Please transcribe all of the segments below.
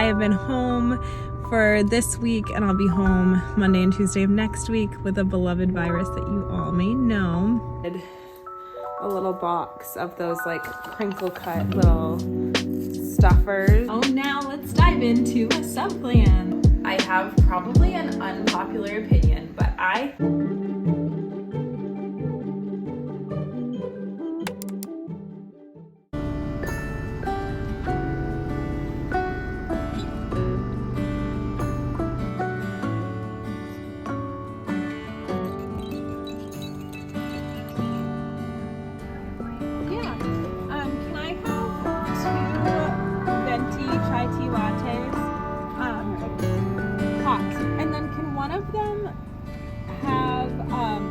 have been home for this week, and I'll be home Monday and Tuesday of next week with a beloved virus that you all may know. A little box of those like crinkle cut little stuffers. Oh, now let's dive into a sub plan. I have probably an unpopular opinion, but chai tea lattes, hot, and then can one of them have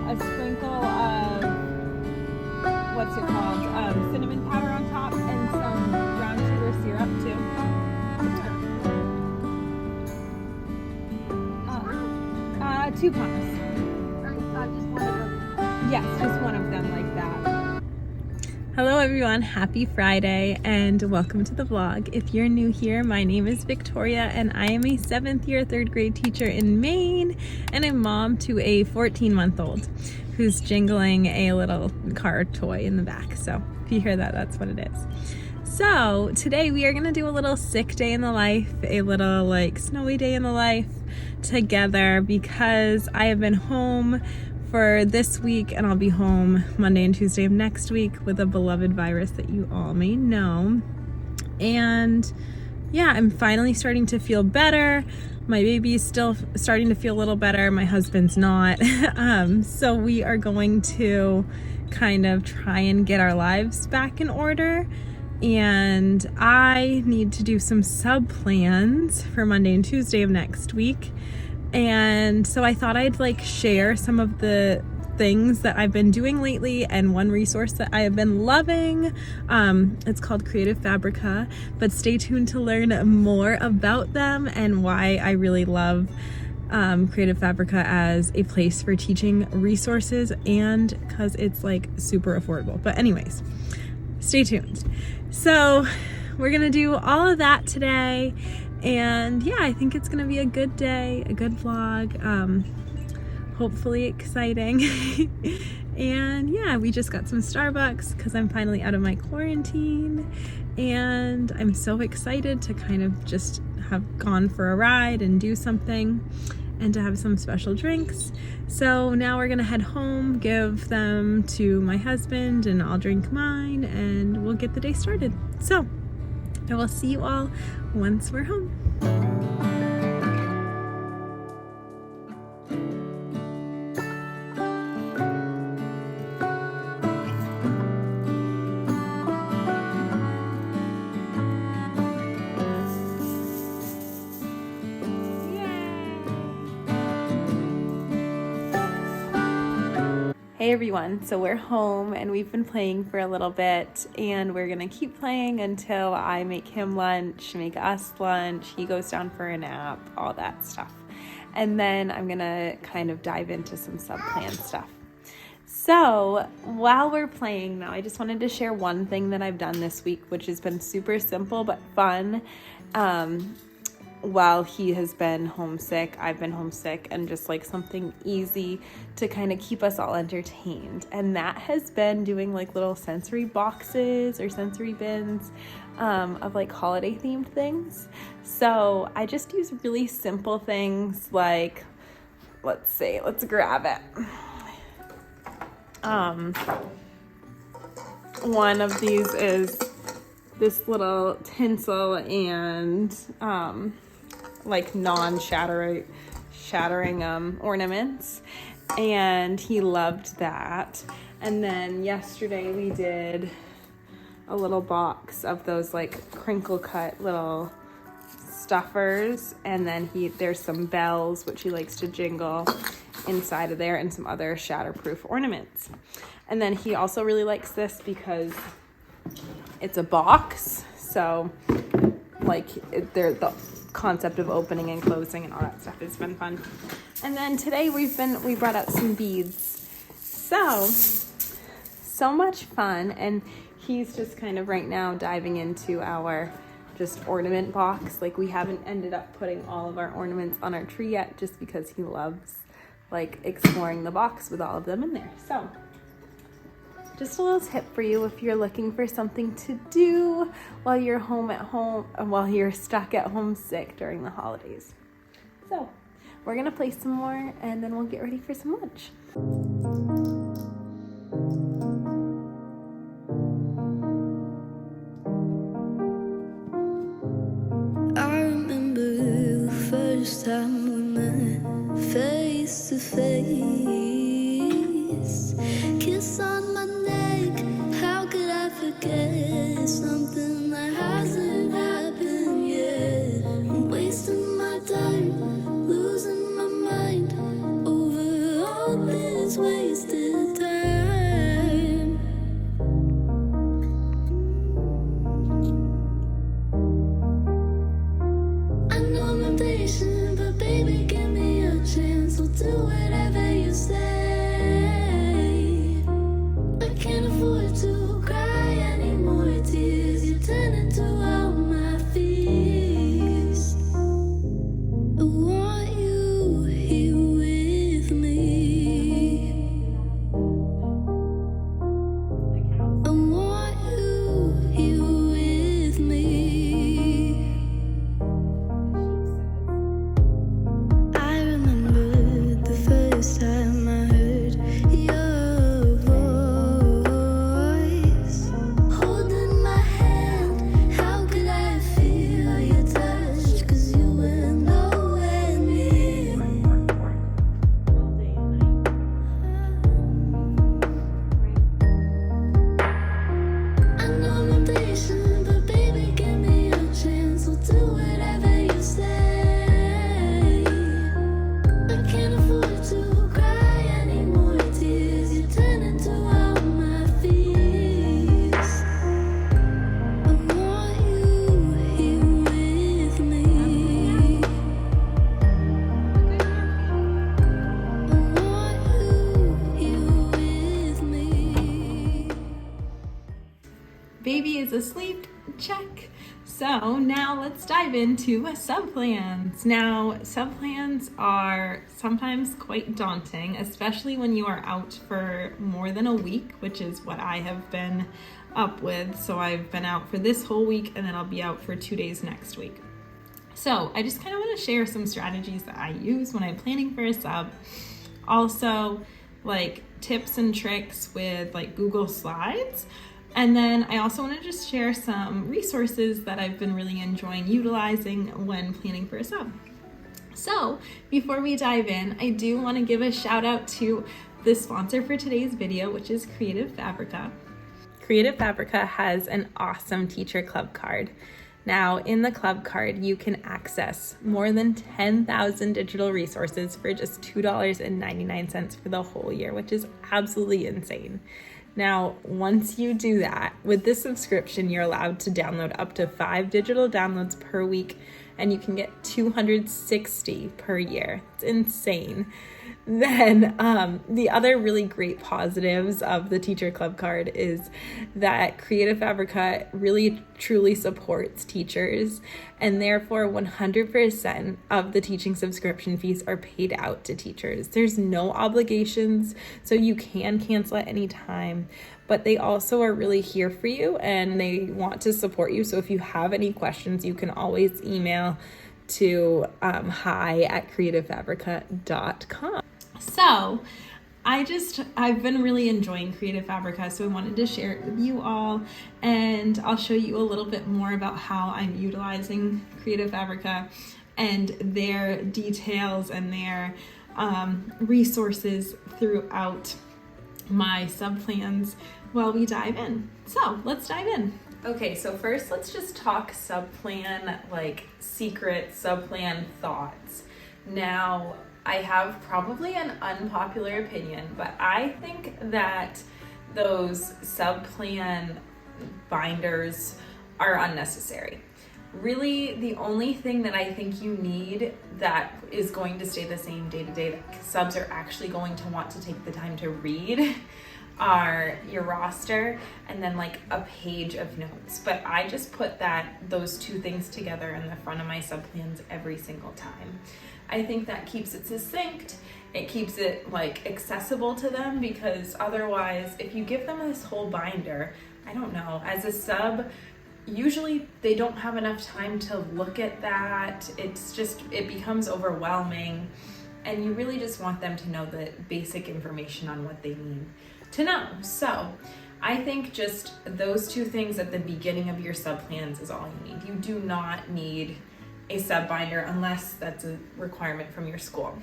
a sprinkle of what's it called, cinnamon powder on top and some brown sugar syrup too? Two pumps. Just one of them. Yes, just one of them like that. Hello everyone, happy Friday and welcome to the vlog. If you're new here, my name is Victoria and I am a 7th year 3rd grade teacher in Maine and a mom to a 14-month-old who's jingling a little car toy in the back. So if you hear that, that's what it is. So today we are gonna do a little sick day in the life, a little like snowy day in the life together because I have been home for this week and I'll be home Monday and Tuesday of next week with a beloved virus that you all may know. And yeah, I'm finally starting to feel better. My baby's still starting to feel a little better. My husband's not. So we are going to kind of try and get our lives back in order. And I need to do some sub plans for Monday and Tuesday of next week. And so I thought I'd like share some of the things that I've been doing lately and one resource that I have been loving. It's called Creative Fabrica, but stay tuned to learn more about them and why I really love Creative Fabrica as a place for teaching resources and because it's like super affordable. But anyways, stay tuned. So we're gonna do all of that today. And yeah, I think it's gonna be a good day, a good vlog, hopefully exciting. And yeah, we just got some Starbucks because I'm finally out of my quarantine and I'm so excited to kind of just have gone for a ride and do something and to have some special drinks. So now we're gonna head home, give them to my husband and I'll drink mine and we'll get the day started. So I will see you all once we're home. Hey everyone, so we're home and we've been playing for a little bit and we're gonna keep playing until I make him lunch, make us lunch, he goes down for a nap, all that stuff. And then I'm gonna kind of dive into some sub-plan stuff. So while we're playing though, I just wanted to share one thing that I've done this week, which has been super simple but fun. While he has been homesick, I've been homesick, and just like something easy to kind of keep us all entertained. And that has been doing like little sensory boxes or sensory bins of like holiday themed things. So I just use really simple things like, let's grab it. One of these is this little tinsel and like non-shattering ornaments, and he loved that. And then yesterday we did a little box of those like crinkle cut little stuffers, and then there's some bells which he likes to jingle inside of there and some other shatterproof ornaments. And then he also really likes this because it's a box, so like the concept of opening and closing and all that stuff has been fun. And then today we brought out some beads. So much fun, and he's just kind of right now diving into our just ornament box. Like, we haven't ended up putting all of our ornaments on our tree yet, just because he loves like exploring the box with all of them in there. So just a little tip for you if you're looking for something to do while you're while you're stuck at home sick during the holidays. So we're gonna play some more and then we'll get ready for some lunch. I remember the first time we met face to face. Kiss on my neck, how could I forget something that hasn't happened yet? I'm wasting my time, losing my mind over all this wasted time. I know I'm impatient, but baby, give me a chance. I'll do whatever you say. I can't afford to cry any more tears. You turn into all my fears. I want you here with me. I want you here with me. I remember the first time I heard your voice, holding my hand. How could I feel your touch? 'Cause you were nowhere near. I know I'm impatient, but baby, give me a chance. I'll do whatever you say. I can't afford to cry any more tears. You turn into all my fears. I want you here with me. I want you here with me. Baby is asleep, check. So now let's dive into subplans. Now, subplans are sometimes quite daunting, especially when you are out for more than a week, which is what I have been up with. So I've been out for this whole week and then I'll be out for 2 days next week. So I just kind of want to share some strategies that I use when I'm planning for a sub. Also, like tips and tricks with like Google Slides. And then I also want to just share some resources that I've been really enjoying utilizing when planning for a sub. So before we dive in, I do want to give a shout out to the sponsor for today's video, which is Creative Fabrica. Creative Fabrica has an awesome teacher club card. Now, in the club card, you can access more than 10,000 digital resources for just $2.99 for the whole year, which is absolutely insane. Now, once you do that, with this subscription, you're allowed to download up to 5 digital downloads per week, and you can get 260 per year. It's insane. Then the other really great positives of the Teacher Club card is that Creative Fabrica really truly supports teachers, and therefore 100% of the teaching subscription fees are paid out to teachers. There's no obligations, so you can cancel at any time, but they also are really here for you and they want to support you. So if you have any questions, you can always email to hi@creativefabrica.com. So I've been really enjoying Creative Fabrica, so I wanted to share it with you all, and I'll show you a little bit more about how I'm utilizing Creative Fabrica and their details and their resources throughout my sub plans while we dive in. So let's dive in. Okay, so first let's just talk subplan, like secret subplan thoughts. Now, I have probably an unpopular opinion, but I think that those subplan binders are unnecessary. Really, the only thing that I think you need that is going to stay the same day to day that subs are actually going to want to take the time to read are your roster and then like a page of notes. But I just put those two things together in the front of my subplans every single time. I think that keeps it succinct. It keeps it like accessible to them, because otherwise if you give them this whole binder, I don't know, as a sub, usually they don't have enough time to look at that. It becomes overwhelming, and you really just want them to know the basic information on what they need to know. So I think just those two things at the beginning of your sub plans is all you need. You do not need a sub binder unless that's a requirement from your school.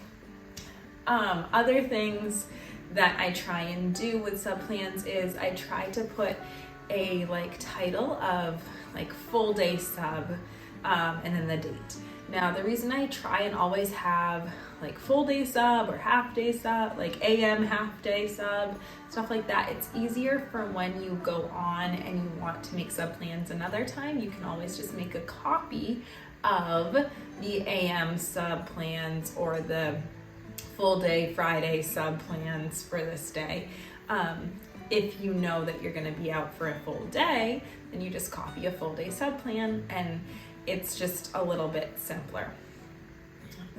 Other things that I try and do with sub plans is I try to put a like title of like full day sub and then the date. Now the reason I try and always have like full day sub or half day sub, like AM half day sub, stuff like that, it's easier for when you go on and you want to make sub plans another time. You can always just make a copy of the AM sub plans or the full day Friday sub plans for this day. If you know that you're going to be out for a full day, then you just copy a full day sub plan, and it's just a little bit simpler.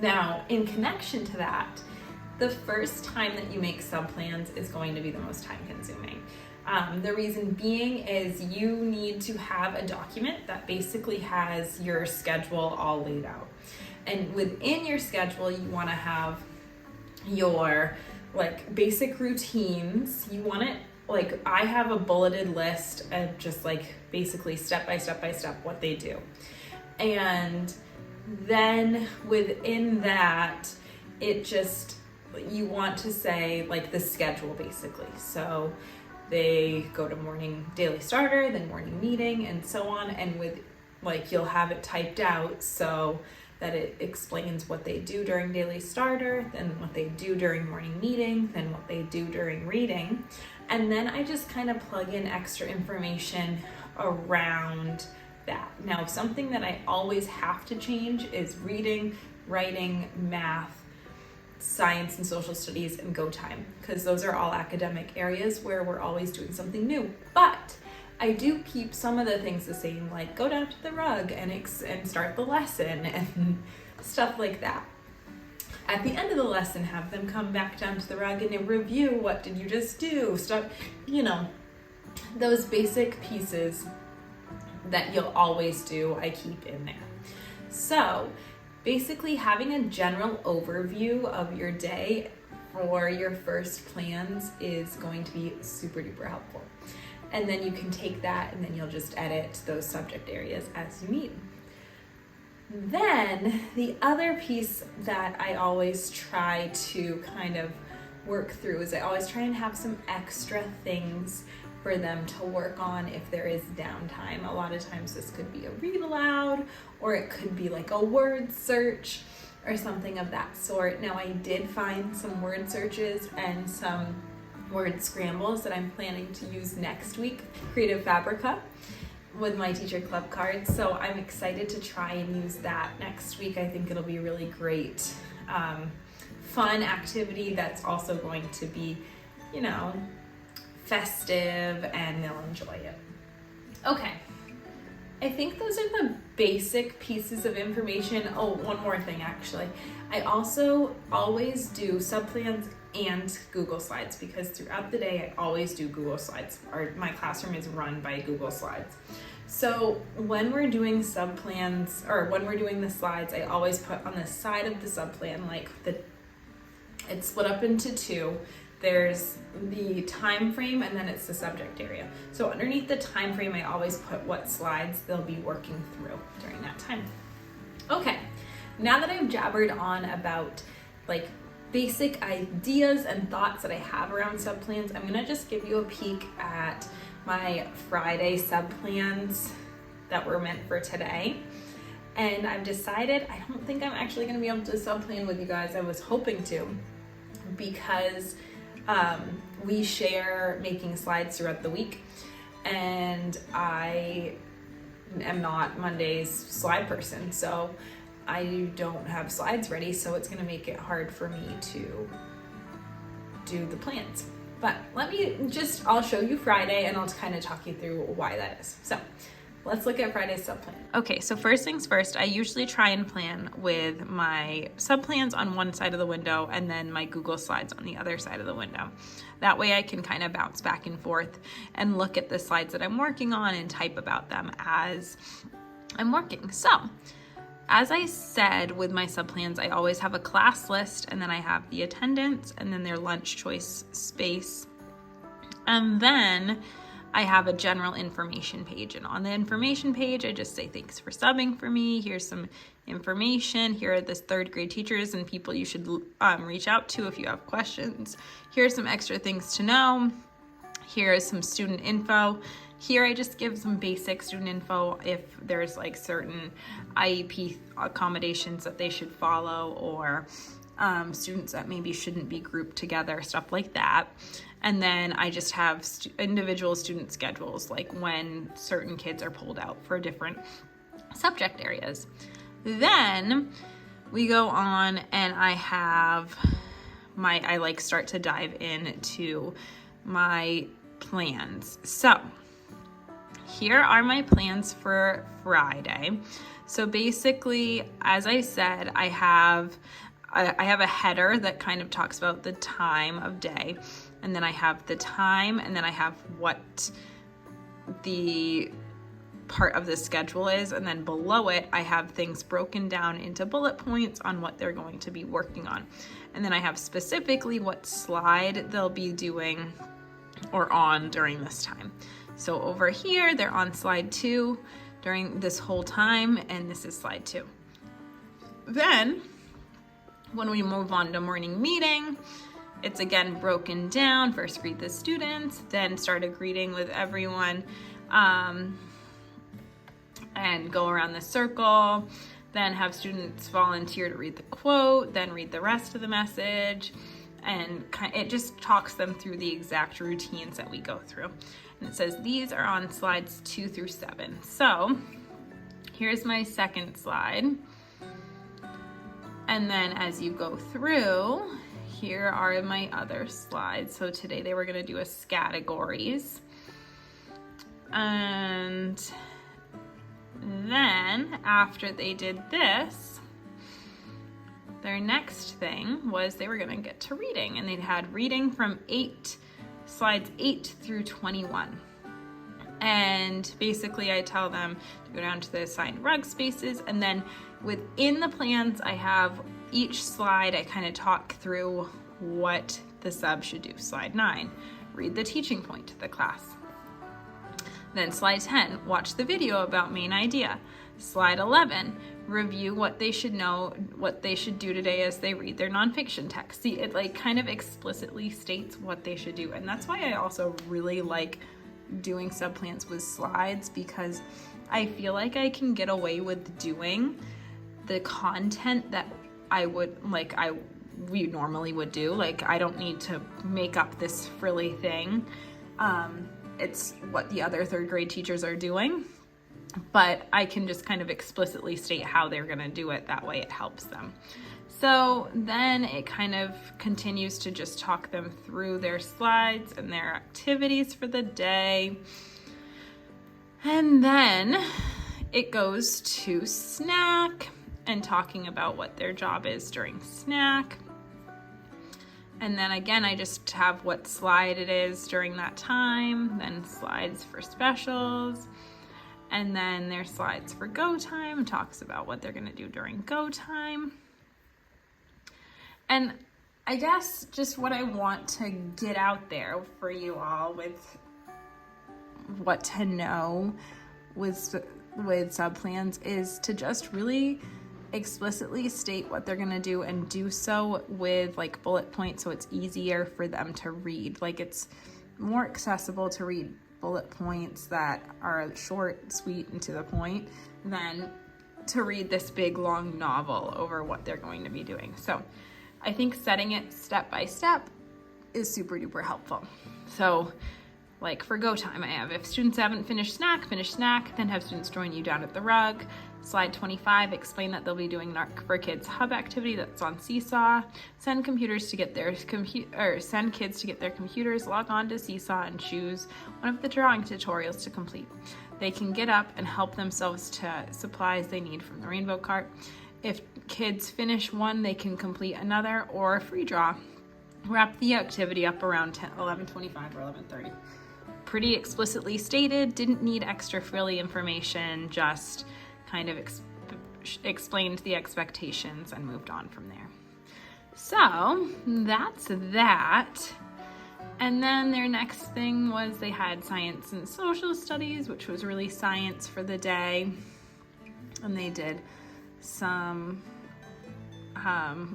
Now, in connection to that, the first time that you make sub plans is going to be the most time consuming. The reason being is you need to have a document that basically has your schedule all laid out. And within your schedule, you want to have your like basic routines. You want it, like I have a bulleted list of just like basically step by step what they do. And then within that, you want to say like the schedule basically. So they go to morning daily starter, then morning meeting, and so on. And with like, you'll have it typed out so that it explains what they do during daily starter, then what they do during morning meeting, then what they do during reading. And then I just kind of plug in extra information around that. Now, something that I always have to change is reading, writing, math, science and social studies, and go time, because those are all academic areas where we're always doing something new. But I do keep some of the things the same, like go down to the rug and start the lesson and stuff like that. At the end of the lesson, have them come back down to the rug and review what did you just do, stuff, those basic pieces that you'll always do, I keep in there. So basically having a general overview of your day for your first plans is going to be super duper helpful. And then you can take that and then you'll just edit those subject areas as you need. Then the other piece that I always try to kind of work through is I always try and have some extra things for them to work on if there is downtime. A lot of times this could be a read aloud, or it could be like a word search or something of that sort. Now I did find some word searches and some word scrambles that I'm planning to use next week, Creative Fabrica, with my teacher club cards. So I'm excited to try and use that next week. I think it'll be a really great, fun activity that's also going to be, festive, and they'll enjoy it. Okay, I think those are the basic pieces of information. Oh, one more thing actually. I also always do subplans and Google Slides, because throughout the day I always do Google Slides. My classroom is run by Google Slides. So when we're doing subplans, or when we're doing the slides, I always put on the side of the subplan, it's split up into two. There's the time frame and then it's the subject area. So underneath the time frame, I always put what slides they'll be working through during that time. Okay, now that I've jabbered on about basic ideas and thoughts that I have around subplans, I'm gonna just give you a peek at my Friday subplans that were meant for today. And I've decided I don't think I'm actually gonna be able to subplan with you guys. I was hoping to, because we share making slides throughout the week, and I am not Monday's slide person, so I don't have slides ready, so it's going to make it hard for me to do the plans. But I'll show you Friday and I'll kind of talk you through why that is. So let's look at Friday's sub plan. Okay, so first things first, I usually try and plan with my sub plans on one side of the window and then my Google Slides on the other side of the window. That way I can kind of bounce back and forth and look at the slides that I'm working on and type about them as I'm working. So, as I said with my sub plans, I always have a class list and then I have the attendance and then their lunch choice space. And then I have a general information page, and on the information page, I just say, thanks for subbing for me. Here's some information. Here are the third grade teachers and people you should reach out to if you have questions. Here are some extra things to know. Here is some student info. Here I just give some basic student info if there's like certain IEP accommodations that they should follow, or students that maybe shouldn't be grouped together, stuff like that. And then I just have individual student schedules, like when certain kids are pulled out for different subject areas. Then we go on and I have I start to dive into my plans. So here are my plans for Friday. So basically, as I said, I have a header that kind of talks about the time of day, and then I have the time, and then I have what the part of the schedule is, and then below it I have things broken down into bullet points on what they're going to be working on. And then I have specifically what slide they'll be doing or on during this time. So over here, they're on slide 2 during this whole time, and this is slide 2. Then, when we move on to morning meeting, it's again broken down. First greet the students, then start a greeting with everyone, and go around the circle, then have students volunteer to read the quote, then read the rest of the message, and it just talks them through the exact routines that we go through. And it says these are on slides 2 through 7. So here's my second slide. And then as you go through, here are my other slides. So today they were going to do a categories. And then after they did this, their next thing was they were going to get to reading, and they had reading from slides 8 through 21. And basically I tell them to go down to the assigned rug spaces, and then within the plans I have each slide I kind of talk through what the sub should do. Slide 9, read the teaching point to the class. Then slide 10, watch the video about main idea. Slide 11, review what they should know, what they should do today as they read their nonfiction text. See, it like kind of explicitly states what they should do. And that's why I also really like doing subplans with slides, because I feel like I can get away with doing the content that we normally would do. Like, I don't need to make up this frilly thing. It's what the other third grade teachers are doing, but I can just kind of explicitly state how they're going to do it. That way it helps them. So then it kind of continues to just talk them through their slides and their activities for the day. And then it goes to snack and talking about what their job is during snack. And then again, I just have what slide it is during that time, then slides for specials, and then their slides for go time, talks about what they're going to do during go time. And I guess just what I want to get out there for you all with what to know with subplans is to just really explicitly state what they're going to do, and do so with like bullet points so it's easier for them to read. Like, it's more accessible to read bullet points that are short, sweet, and to the point than to read this big long novel over what they're going to be doing. So I think setting it step by step is super duper helpful. So like for go time, I have if students haven't finished snack, then have students join you down at the rug. Slide 25, explain that they'll be doing an Art for Kids Hub activity that's on Seesaw. Send kids to get their computers, log on to Seesaw, and choose one of the drawing tutorials to complete. They can get up and help themselves to supplies they need from the rainbow cart. If kids finish one, they can complete another or a free draw. Wrap the activity up around 11:25 or 11:30. Pretty explicitly stated, didn't need extra frilly information, just kind of explained the expectations and moved on from there. So that's that. And then their next thing was they had science and social studies, which was really science for the day. And they did some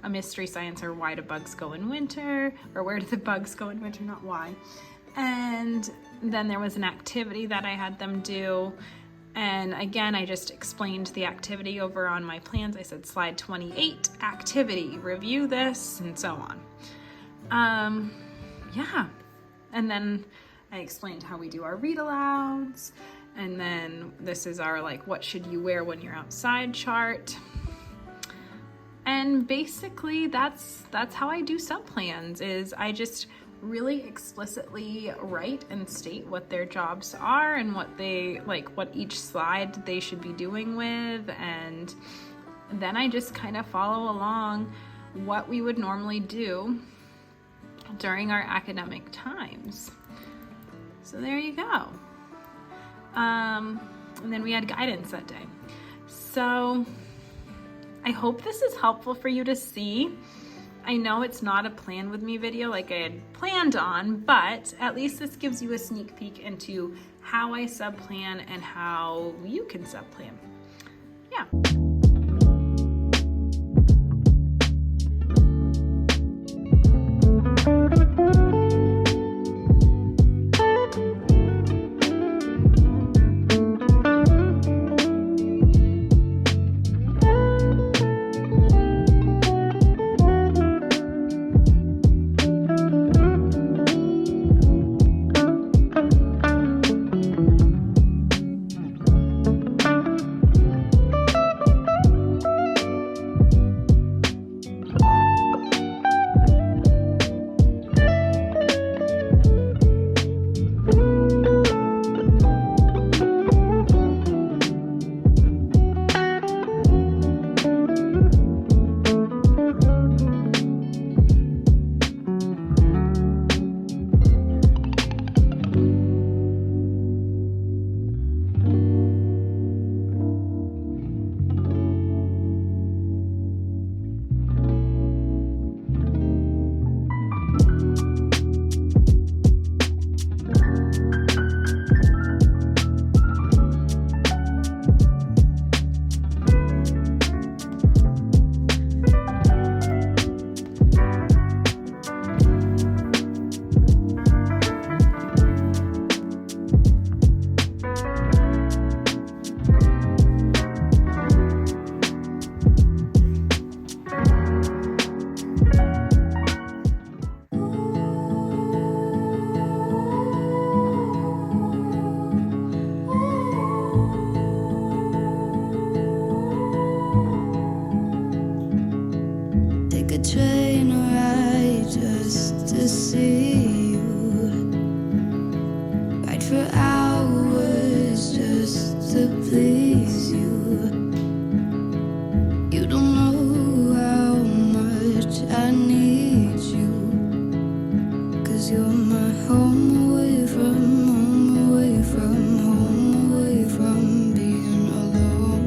a mystery science, or why do bugs go in winter, or where do the bugs go in winter, not why. And then there was an activity that I had them do. And again, I just explained the activity over on my plans. I said slide 28, activity, review this, and so on. Yeah. And then I explained how we do our read alouds. And then this is our what should you wear when you're outside chart. And basically that's how I do sub plans, is I just really explicitly write and state what their jobs are and what they what each slide they should be doing with, and then I just kind of follow along what we would normally do during our academic times. So there you go. And then we had guidance that day. So I hope this is helpful for you to see. I know it's not a plan with me video like I had planned on, but at least this gives you a sneak peek into how I sub plan and how you can sub plan. Yeah. Train ride just to see you, ride for hours just to please you. You don't know how much I need you, 'cause you're my home away from home, away from home, away from being alone.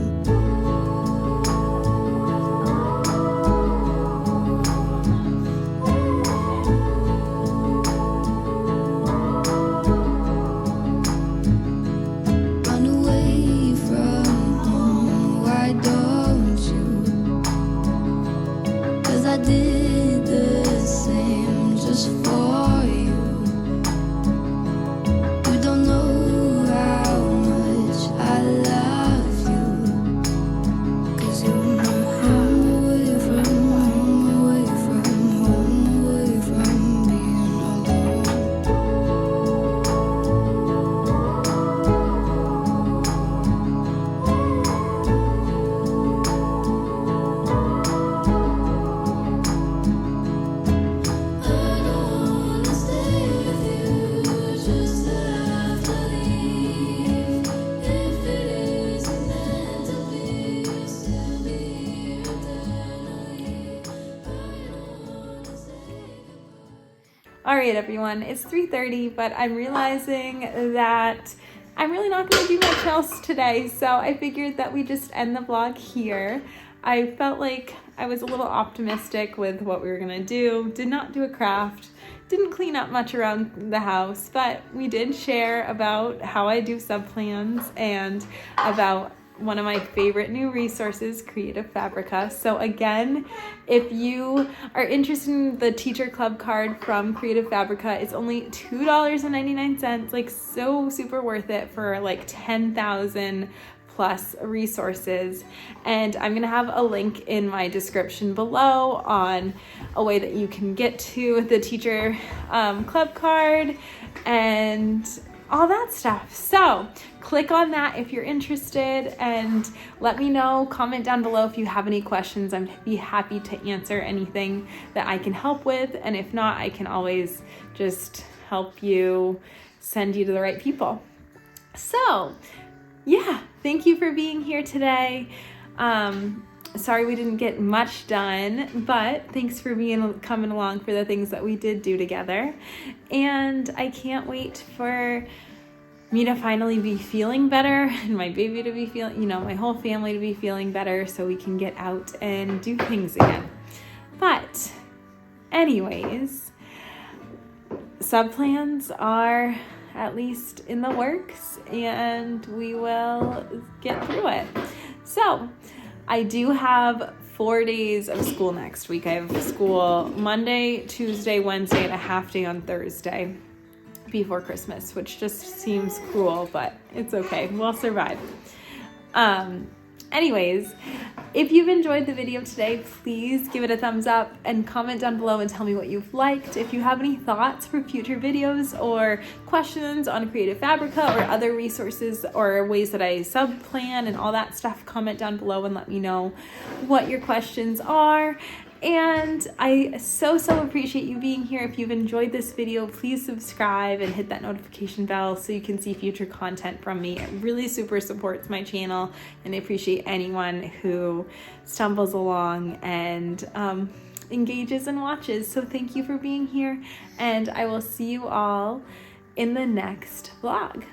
All right, everyone, it's 3:30, but I'm realizing that I'm really not going to do much else today, so I figured that we just end the vlog here. I felt like I was a little optimistic with what we were going to do. Did not do a craft, didn't clean up much around the house, but we did share about how I do sub plans and about one of my favorite new resources, Creative Fabrica. So again, if you are interested in the teacher club card from Creative Fabrica, it's only $2.99, like so super worth it for like 10,000 plus resources. And I'm gonna have a link in my description below on a way that you can get to the teacher club card and all that stuff. So click on that if you're interested and let me know, comment down below if you have any questions. I'd be happy to answer anything that I can help with. And if not, I can always just help you, send you to the right people. So yeah, thank you for being here today. Sorry we didn't get much done, but thanks for coming along for the things that we did do together. And I can't wait for me to finally be feeling better and my baby to be feeling, my whole family to be feeling better so we can get out and do things again. But anyways, sub plans are at least in the works and we will get through it. So I do have 4 days of school next week. I have school Monday, Tuesday, Wednesday, and a half day on Thursday before Christmas, which just seems cruel, but it's okay. We'll survive. Anyways, if you've enjoyed the video today, please give it a thumbs up and comment down below and tell me what you've liked. If you have any thoughts for future videos or questions on Creative Fabrica or other resources or ways that I sub plan and all that stuff, comment down below and let me know what your questions are. And I so appreciate you being here. If you've enjoyed this video, please subscribe and hit that notification bell so you can see future content from me. It really super supports my channel, and I appreciate anyone who stumbles along and engages and watches. So thank you for being here, and I will see you all in the next vlog.